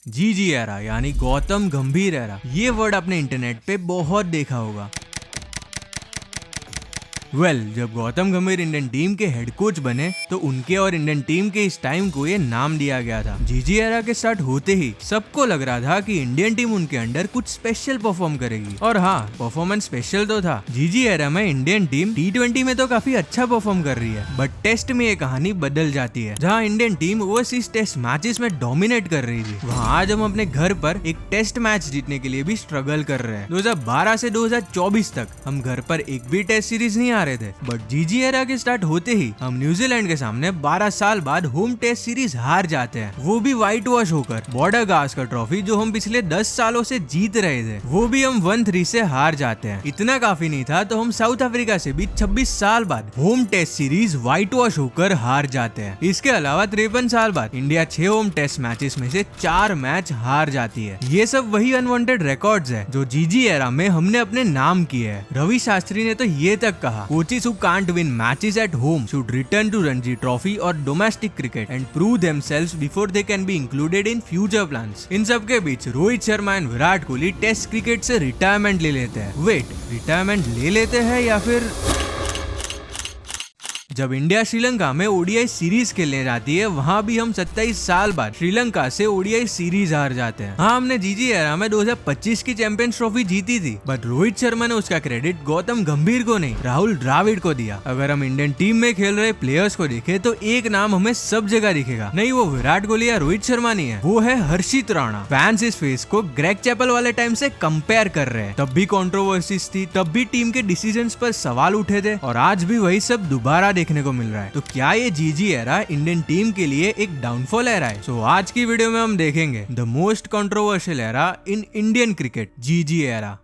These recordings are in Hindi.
जीजी एरा यानी गौतम गंभीर एरा, ये वर्ड आपने इंटरनेट पे बहुत देखा होगा। जब गौतम गंभीर इंडियन टीम के हेड कोच बने तो उनके और इंडियन टीम के इस टाइम को ये नाम दिया गया था। जीजी एरा के स्टार्ट होते ही सबको लग रहा था कि इंडियन टीम उनके अंडर कुछ स्पेशल परफॉर्म करेगी, और हाँ, परफॉर्मेंस स्पेशल तो था। जीजी एरा में इंडियन टीम T20 में तो काफी अच्छा परफॉर्म कर रही है, बट टेस्ट में ये कहानी बदल जाती है। जहाँ Indian team overseas test matches में डोमिनेट कर रही थी, वहाँ आज हम अपने घर पर एक टेस्ट मैच जीतने के लिए भी स्ट्रगल कर रहे हैं। 2012 से 2024 तक हम घर पर एक भी टेस्ट सीरीज नहीं रहे थे, बट जीजी एरा के स्टार्ट होते ही हम न्यूजीलैंड के सामने 12 साल बाद होम टेस्ट सीरीज हार जाते हैं, वो भी व्हाइट वॉश होकर। बॉर्डर गावस्कर ट्रॉफी जो हम पिछले 10 सालों से जीत रहे थे, वो भी हम 1-3 से हार जाते हैं। इतना काफी नहीं था तो हम साउथ अफ्रीका से भी 26 साल बाद home test series white wash होकर हार जाते हैं। इसके अलावा 53 साल बाद इंडिया 6 होम टेस्ट मैचेस में से 4 मैच हार जाती है। ये सब वही अनवांटेड रिकॉर्ड्स है जो जीजी एरा में हमने अपने नाम किए हैं। रवि शास्त्री ने तो ये तक कहा, coaches who can't win matches at home should return to Ranji Trophy or domestic cricket and prove themselves before they can be included in future plans। इन सब के बीच Rohit Sharma and Virat Kohli test cricket से रिटायरमेंट ले लेते हैं। रिटायरमेंट ले लेते हैं या फिर जब इंडिया श्रीलंका में ओडीआई सीरीज खेलने जाती है, वहाँ भी हम 27 साल बाद श्रीलंका से ओडीआई सीरीज हार जाते हैं। हाँ, हमने जीजी एरा में 2025 की चैंपियंस ट्रॉफी जीती थी, बट रोहित शर्मा ने उसका क्रेडिट गौतम गंभीर को नहीं, राहुल द्रविड़ को दिया। अगर हम इंडियन टीम में खेल रहे प्लेयर्स को देखे तो एक नाम हमें सब जगह दिखेगा, नहीं वो विराट कोहली या रोहित शर्मा नहीं है, वो है हर्षित राणा। फैंस इस फेस को ग्रेग चैपल वाले टाइम से कंपेयर कर रहे हैं। तब भी कंट्रोवर्सीज थी, तब भी टीम के डिसीजंस पर सवाल उठे थे, और आज भी वही सब दोबारा देखने को मिल रहा है। तो क्या ये जीजी एरा इंडियन टीम के लिए एक डाउनफॉल एरा है? सो आज की वीडियो में हम देखेंगे the most controversial era in Indian cricket, जीजी एरा।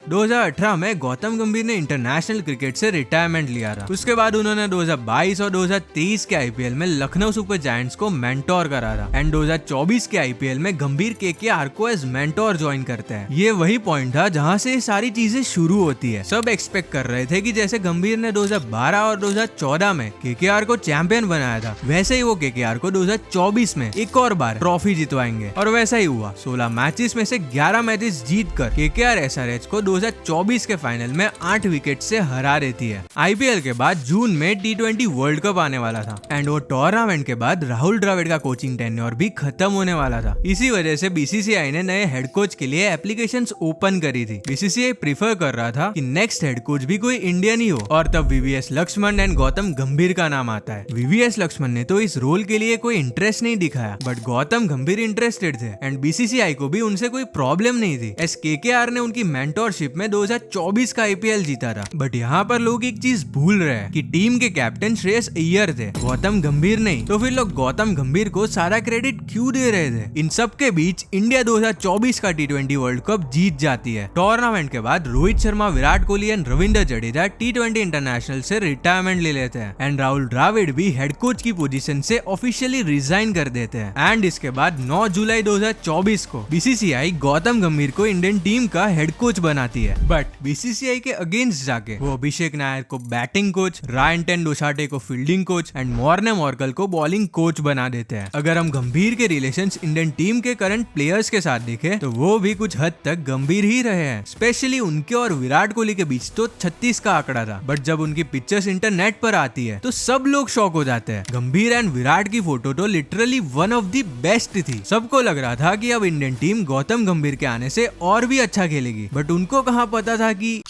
2018 में गौतम गंभीर ने इंटरनेशनल क्रिकेट से रिटायरमेंट लिया था। उसके बाद उन्होंने 2022 और 2023 के आईपीएल में लखनऊ सुपर जायंट्स को मेंटोर करा था, एंड 2024 के आईपीएल में गंभीर केकेआर को एज मेंटोर ज्वाइन करते हैं। ये वही पॉइंट था जहां से ये सारी चीजें शुरू होती है। सब एक्सपेक्ट कर रहे थे कि जैसे गंभीर ने 2012 और 2014 में केकेआर को चैंपियन बनाया था, वैसे ही वो केकेआर को 2024 में एक और बार ट्रॉफी जितवाएंगे, और वैसा ही हुआ। 16 मैचेस में से 11 मैचेस जीतकर केकेआर एसआरएच को 2024 के फाइनल में 8 विकेट से हरा देती है। आईपीएल के बाद जून में T20 वर्ल्ड कप आने वाला था, एंड वो टूर्नामेंट के बाद राहुल द्रविड़ का कोचिंग टेन्योर भी खत्म होने वाला था। इसी वजह से बीसीसीआई ने नए हेड कोच के लिए एप्लीकेशंस ओपन करी थी। बीसीसीआई प्रीफर कर रहा था कि नेक्स्ट हेड कोच भी कोई इंडियन ही हो, और तब वीवीएस लक्ष्मण एंड गौतम गंभीर का नाम आता है। वीवीएस लक्ष्मण ने तो इस रोल के लिए कोई इंटरेस्ट नहीं दिखाया, बट गौतम गंभीर इंटरेस्टेड थे, एंड बीसीसीआई को भी उनसे कोई प्रॉब्लम नहीं थी। एस केकेआर ने उनकी मेंटोरशिप में 2024 का आईपीएल जीता था। बट यहाँ पर लोग एक चीज भूल रहे हैं कि टीम के कैप्टन श्रेयस अय्यर थे, गौतम गंभीर नहीं। तो फिर लोग गौतम गंभीर को सारा क्रेडिट क्यों दे रहे थे? इन सब के बीच इंडिया 2024 का T20 वर्ल्ड कप जीत जाती है। टूर्नामेंट के बाद Rohit Sharma, Virat Kohli and Ravindra Jadeja T20 international से रिटायरमेंट ले लेते हैं, एंड राहुल द्रविड़ भी हेड कोच की पोजीशन से ऑफिशियली रिजाइन कर देते हैं। एंड इसके बाद 9 जुलाई 2024 को बीसीसीआई गौतम गंभीर को इंडियन टीम का हेड कोच बनाती है, बट बीसीसीआई के अगेंस्ट जाके वो अभिषेक नायर को बैटिंग कोच, रायन टेंडुलकर को fielding coach and Morne Morkel को बॉलिंग कोच बना देते हैं। अगर हम गंभीर के रिलेशंस इंडियन टीम के करंट प्लेयर्स के साथ देखें तो वो भी कुछ हद तक गंभीर ही रहे हैं। स्पेशली उनके और विराट कोहली के बीच तो 36 का आंकड़ा था, बट जब उनकी पिक्चर्स इंटरनेट पर आती है तो सब लोग शॉक हो जाते हैं। गंभीर एंड विराट की फोटो तो literally one of the best थी। सबको लग रहा था कि अब इंडियन टीम गौतम गंभीर के आने से और भी अच्छा खेलेगी, बट उनको कहाँ पता था कि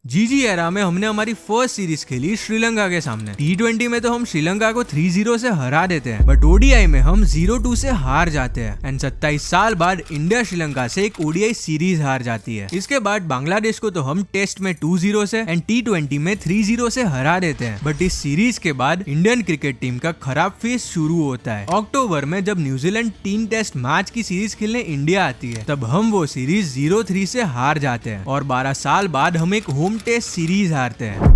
जीजी एरा में हमने हमारी फर्स्ट सीरीज खेली श्रीलंका के सामने। T20 में तो हम श्रीलंका को 3-0 से हरा देते हैं, बट ओडीआई में हम 0-2 से हार जाते हैं, एंड 27 साल बाद इंडिया श्रीलंका से एक ओडीआई सीरीज हार जाती है। इसके बाद बांग्लादेश को तो हम टेस्ट में 2-0 से एंड T20 में 3-0 से हरा देते हैं। बट इस सीरीज के बाद इंडियन क्रिकेट टीम का खराब फेज शुरू होता है। अक्टूबर में जब न्यूजीलैंड 3 टेस्ट मैच की सीरीज खेलने इंडिया आती है, तब हम वो सीरीज 0-3 से हार जाते हैं, और 12 साल बाद हम एक होम टेस्ट सीरीज हारते हैं।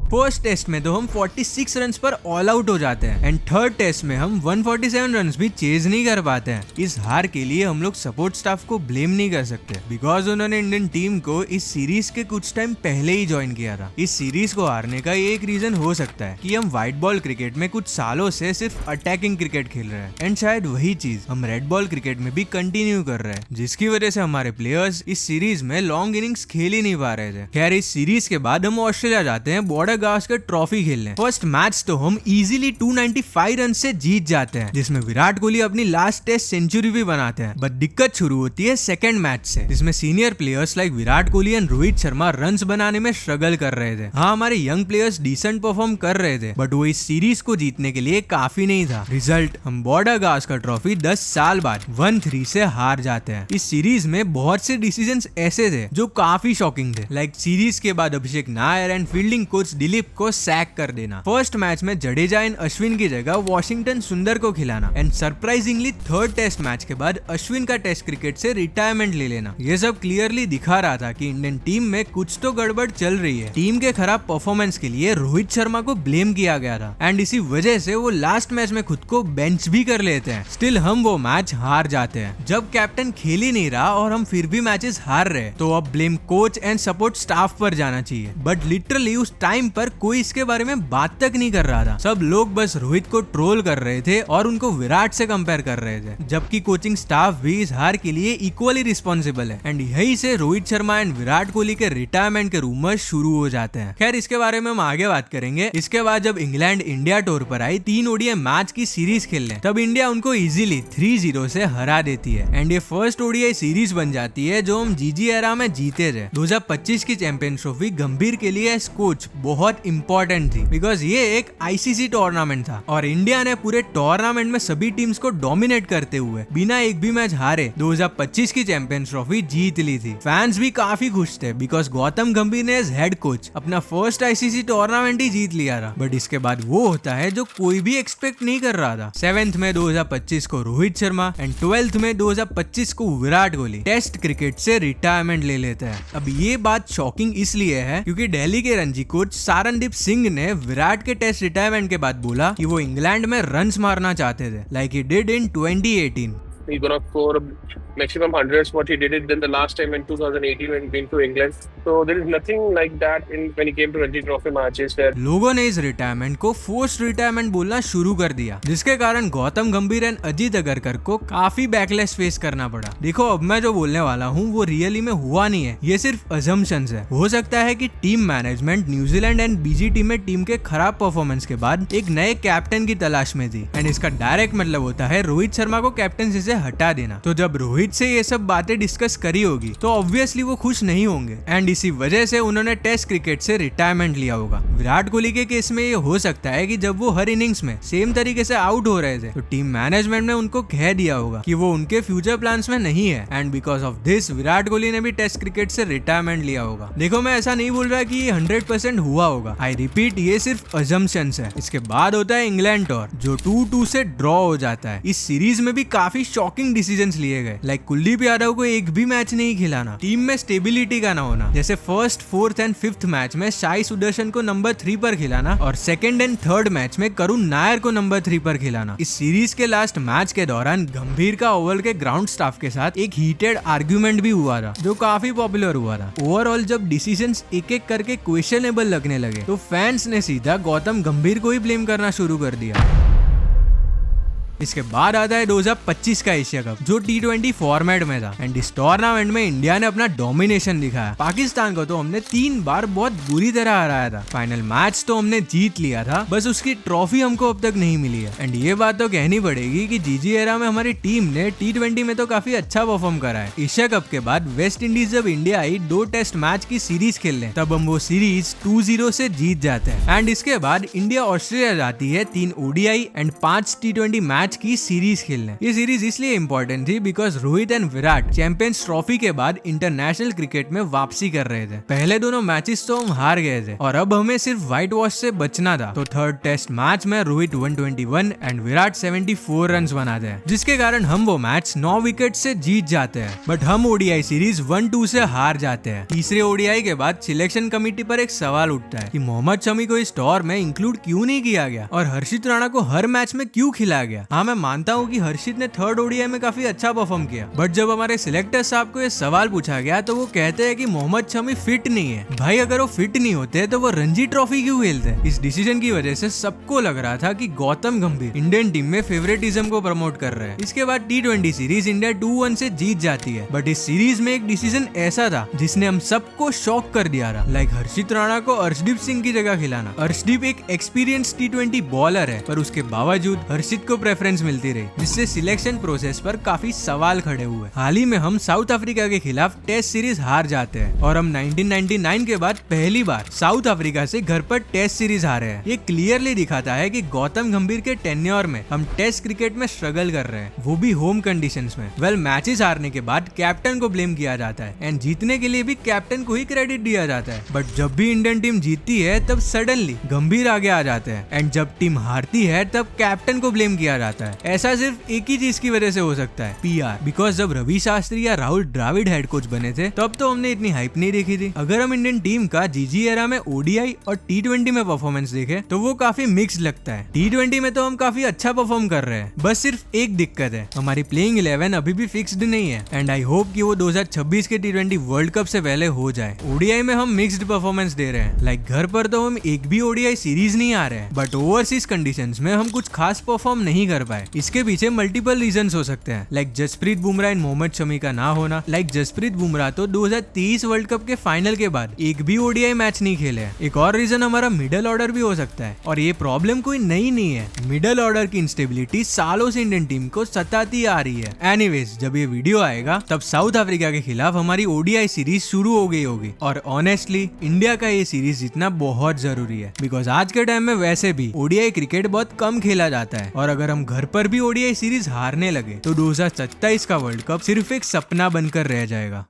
फर्स्ट टेस्ट में तो हम 46 रन्स पर ऑल आउट हो जाते हैं एंड थर्ड टेस्ट में हम 147 रन्स भी चेज नहीं कर पाते हैं। इस हार के लिए हम लोग सपोर्ट स्टाफ को ब्लेम नहीं कर सकते बिकॉज उन्होंने इंडियन टीम को इस सीरीज के कुछ टाइम पहले ही ज्वाइन किया था। इस सीरीज को हारने का एक रीजन हो सकता है कि हम व्हाइट बॉल क्रिकेट में कुछ सालों से सिर्फ अटैकिंग क्रिकेट खेल रहे हैं एंड शायद वही चीज हम रेड बॉल क्रिकेट में भी कंटिन्यू कर रहे हैं, जिसकी वजह से हमारे प्लेयर्स इस सीरीज में लॉन्ग इनिंग्स खेल ही नहीं पा रहे थे। खैर इस सीरीज के बाद हम ऑस्ट्रेलिया जाते हैं बॉर्डर गावस्कर ट्रॉफी खेलने। फर्स्ट मैच तो हम इजीली 295 रन से जीत जाते हैं, जिसमें विराट कोहली अपनी लास्ट टेस्ट सेंचुरी भी बनाते हैं। बट दिक्कत शुरू होती है सेकंड मैच से, जिसमें senior players like Virat Kohli and Rohit Sharma runs बनाने में स्ट्रगल कर रहे थे। हाँ, हमारे यंग प्लेयर्स डिसेंट परफॉर्म कर रहे थे बट वो इस सीरीज को जीतने के लिए काफी नहीं था। रिजल्ट, हम बॉर्डर गावस्कर ट्रॉफी 10 साल बाद 1-3 से हार जाते हैं। इस सीरीज में बहुत से डिसीजंस ऐसे थे जो काफी शॉकिंग थे, लाइक सीरीज के बाद Abhishek Nayar and fielding coach Dilip को सैक कर देना। फर्स्ट मैच में जडेजा एंड अश्विन की जगह वॉशिंगटन सुंदर को खिलाना and surprisingly third test match के बाद अश्विन का टेस्ट क्रिकेट से रिटायरमेंट ले लेना। ये सब क्लियरली दिखा रहा था कि इंडियन टीम में कुछ तो गड़बड़ चल रही है। टीम के खराब परफॉर्मेंस के लिए रोहित शर्मा को ब्लेम किया गया था एंड इसी वजह से वो लास्ट मैच में खुद को बेंच भी कर लेते हैं। स्टिल हम वो मैच हार जाते हैं। जब कैप्टन खेल ही नहीं रहा और हम फिर भी मैचेस हार रहे तो अब blame coach and support staff पर जाना चाहिए। बट लिटरली उस टाइम पर कोई इसके बारे में बात तक नहीं कर रहा था। सब लोग बस रोहित को ट्रोल कर रहे थे और उनको विराट से कंपेयर कर रहे थे, जबकि कोचिंग स्टाफ भी इस हार के लिए इक्वली रिस्पॉन्सिबल है एंड यही से रोहित शर्मा एंड विराट कोहली के रिटायरमेंट के रूमर्स शुरू हो जाते हैं। खैर इसके बारे में हम आगे बात करेंगे। इसके बाद जब इंग्लैंड इंडिया टूर पर आई 3 ओडीआई मैच की सीरीज खेलने, तब इंडिया उनको इजीली 3-0 से हरा देती है एंड ये फर्स्ट ओडीआई सीरीज बन जाती है जो हम जीजी एरा में जीते थे। 2025 की चैंपियन ट्रॉफी गंभीर के लिए एज कोच बहुत इंपॉर्टेंट थी बिकॉज ये एक आईसीसी टूर्नामेंट था और इंडिया ने पूरे टूर्नामेंट में सभी टीम्स को डोमिनेट करते हुए बिना एक भी मैच हारे 2025 की चैंपियन ट्रॉफी जीत ली थी। फैंस भी काफी खुश थे बिकॉज गौतम गंभीर ने एज हेड कोच अपना फर्स्ट आईसीसी टूर्नामेंट ही जीत लिया था। बट इसके बाद वो होता है जो कोई भी एक्सपेक्ट नहीं कर रहा था। 7th में 2025 को रोहित शर्मा एंड 12th में 2025 को विराट कोहली टेस्ट क्रिकेट से रिटायरमेंट ले लेते हैं। अब ये बात शॉकिंग इसलिए है क्योंकि दिल्ली के रणजी कोच सारनदीप सिंह ने विराट के टेस्ट रिटायरमेंट के बाद बोला कि वो इंग्लैंड में रन्स मारना चाहते थे like he did in 2018। He's gonna score maximum hundreds what he did it then the last time in 2018 when he came to England. So there is nothing like that when he came to Ranji Trophy matches where लोगों ने इस रिटायरमेंट को फोर्स्ड रिटायरमेंट बोलना शुरू कर दिया, जिसके कारण गौतम गंभीर एंड अजीत अगरकर को काफी बैकलैश फेस करना पड़ा। देखो अब मैं जो बोलने वाला हूँ वो रियली में हुआ नहीं है, ये सिर्फ अजम्पशंस है। हो सकता है कि team management New Zealand and BGT में टीम के खराब परफॉर्मेंस के बाद एक नए कैप्टन की तलाश में थी एंड इसका डायरेक्ट मतलब होता है रोहित शर्मा को कैप्टनसी से हटा देना। तो जब रोहित से ये सब बातें डिस्कस करी होगी तो ऑब्वियसली वो खुश नहीं होंगे एंड इसी वजह से उन्होंने टेस्ट क्रिकेट से रिटायरमेंट लिया होगा। विराट कोहली के केस में ये हो सकता है कि जब वो हर इनिंग्स में सेम तरीके से आउट हो रहे थे तो टीम मैनेजमेंट ने उनको कह दिया होगा कि वो उनके फ्यूचर प्लान्स में नहीं है and because of this Virat Kohli ने भी टेस्ट क्रिकेट से रिटायरमेंट लिया होगा। देखो मैं ऐसा नहीं बोल रहा कि ये 100% हुआ होगा, आई रिपीट ये सिर्फ अजम्पशंस है। इसके बाद होता है इंग्लैंड टूर जो 2-2 से ड्रॉ हो जाता है। इस सीरीज में भी काफी शॉकिंग डिसीजंस लिए गए, लाइक कुलदीप यादव को एक भी मैच नहीं खिलाना, टीम में स्टेबिलिटी का ना होना, जैसे first, 4th and 5th match में साई सुदर्शन को नंबर 3 पर खिलाना और 2nd एंड 3rd मैच में करुण नायर को नंबर 3 पर खिलाना। इस सीरीज के लास्ट मैच के दौरान गंभीर का ओवल के ग्राउंड स्टाफ के साथ एक हीटेड आर्ग्यूमेंट भी हुआ था जो काफी पॉपुलर हुआ था। ओवरऑल जब डिसीजंस एक एक करके क्वेश्चनेबल लगने लगे तो फैंस ने सीधा गौतम गंभीर को ही ब्लेम करना शुरू कर दिया। इसके बाद आता है 2025 का एशिया कप जो T20 फॉर्मेट में था एंड इस टूर्नामेंट में इंडिया ने अपना डोमिनेशन दिखाया। पाकिस्तान को तो हमने 3 बार बहुत बुरी तरह हराया था। फाइनल मैच तो हमने जीत लिया था, बस उसकी ट्रॉफी हमको अब तक नहीं मिली है एंड ये बात तो कहनी पड़ेगी कि जीजी एरा में हमारी टीम ने T20 में तो काफी अच्छा परफॉर्म करा है। एशिया कप के बाद वेस्ट इंडीज जब इंडिया आई 2 टेस्ट मैच की सीरीज खेलने, तब हम वो सीरीज 2-0 से जीत जाते हैं एंड इसके बाद इंडिया ऑस्ट्रेलिया जाती है 3 ODI and 5 T20 match match की सीरीज खेलने। ये सीरीज इसलिए इंपॉर्टेंट थी because Rohit and Virat champions trophy के बाद इंटरनेशनल क्रिकेट में वापसी कर रहे थे। पहले दोनों मैचेस तो हम हार गए थे और अब हमें सिर्फ व्हाइट वॉश से बचना था। तो थर्ड टेस्ट मैच में रोहित 121 एंड विराट 74 रन बनाते हैं, जिसके कारण हम वो मैच 9 विकेट से जीत जाते हैं। बट हम ओडीआई सीरीज 1-2 से हार जाते हैं। तीसरे ओडीआई के बाद सिलेक्शन कमेटी पर एक सवाल उठता है कि मोहम्मद शमी को इस टूर में इंक्लूड क्यों नहीं किया गया और हर्षित राणा को हर मैच में क्यों खिलाया गया। हाँ, मैं मानता हूँ कि हर्षित ने थर्ड ओडीआई में काफी अच्छा परफॉर्म किया, बट जब हमारे सिलेक्टर साहब को ये सवाल पूछा गया तो वो कहते हैं कि मोहम्मद शमी फिट नहीं है। भाई, अगर वो फिट नहीं होते तो वो रणजी ट्रॉफी क्यों खेलते? इस डिसीजन की वजह से सबको लग रहा था कि गौतम गंभीर इंडियन टीम में फेवरेटिज्म को प्रमोट कर रहे हैं। इसके बाद T20 सीरीज इंडिया 2-1 से जीत जाती है, बट इस सीरीज में एक डिसीजन ऐसा था जिसने हम सबको शॉक कर दिया था। लाइक हर्षित राणा को अर्शदीप सिंह की जगह खिलाना। अर्शदीप एक एक्सपीरियंस T20 बॉलर है, पर उसके बावजूद हर्षित को प्रेफरेंस मिलती रही, जिससे सिलेक्शन प्रोसेस पर काफी सवाल खड़े हुए। हाल ही में हम साउथ अफ्रीका के खिलाफ टेस्ट सीरीज हार जाते हैं और हम 1999 के बाद पहली बार साउथ अफ्रीका से घर पर टेस्ट सीरीज हारे हैं। ये क्लियरली दिखाता है कि गौतम गंभीर के टेन्योर में हम टेस्ट क्रिकेट में स्ट्रगल कर रहे हैं, वो भी होम कंडीशंस में। मैचेस हारने के बाद कैप्टन को ब्लेम किया जाता है एंड जीतने के लिए भी कैप्टन को ही क्रेडिट दिया जाता है। बट जब भी इंडियन टीम जीतती है तब सडनली गंभीर आगे आ जाते हैं एंड जब टीम हारती है तब कैप्टन को ब्लेम किया जाता है। ऐसा सिर्फ एक ही चीज की वजह से हो सकता है, PR। बिकॉज जब रवि शास्त्री या राहुल द्रविड़ हेड कोच बने थे तब तो हमने इतनी हाइप नहीं देखी थी। अगर हम इंडियन टीम का GG एरा में ODI और T20 में परफॉर्मेंस देखे तो वो काफी मिक्स्ड लगता है। T20 में तो हम काफी अच्छा परफॉर्म कर रहे हैं, बस सिर्फ एक दिक्कत है, हमारी प्लेइंग 11 अभी भी फिक्स्ड नहीं है एंड आई होप कि वो 2026 के T20 वर्ल्ड कप से पहले हो जाए। ODI में हम मिक्स्ड परफॉर्मेंस दे रहे हैं। लाइक घर पर तो हम एक भी ODI सीरीज नहीं आ रहे हैं, बट ओवरसीज कंडीशंस में हम कुछ खास परफॉर्म नहीं कर पाए। इसके पीछे मल्टीपल रीजंस हो सकते हैं, लाइक जसप्रीत बुमराह एंड मोहम्मद शमी का ना होना। लाइक जसप्रीत बुमराह तो 2023 वर्ल्ड कप के फाइनल के बाद एक भी ODI मैच नहीं खेले हैं। एक और रीजन हमारा मिडिल ऑर्डर भी हो सकता है और ये प्रॉब्लम कोई नई नहीं है। मिडिल ऑर्डर की इंस्टेबिलिटी सालों से इंडियन टीम को सताती आ रही है। एनीवेज, जब ये वीडियो आएगा तब साउथ अफ्रीका के खिलाफ हमारी ODI सीरीज शुरू हो गई होगी और ऑनेस्टली इंडिया का ये सीरीज जीतना बहुत जरूरी है, बिकॉज आज के टाइम में वैसे भी ODI क्रिकेट बहुत कम खेला जाता है और अगर हम घर पर भी ODI सीरीज हारने लगे तो 2027 का वर्ल्ड कप सिर्फ एक सपना बनकर रह जाएगा।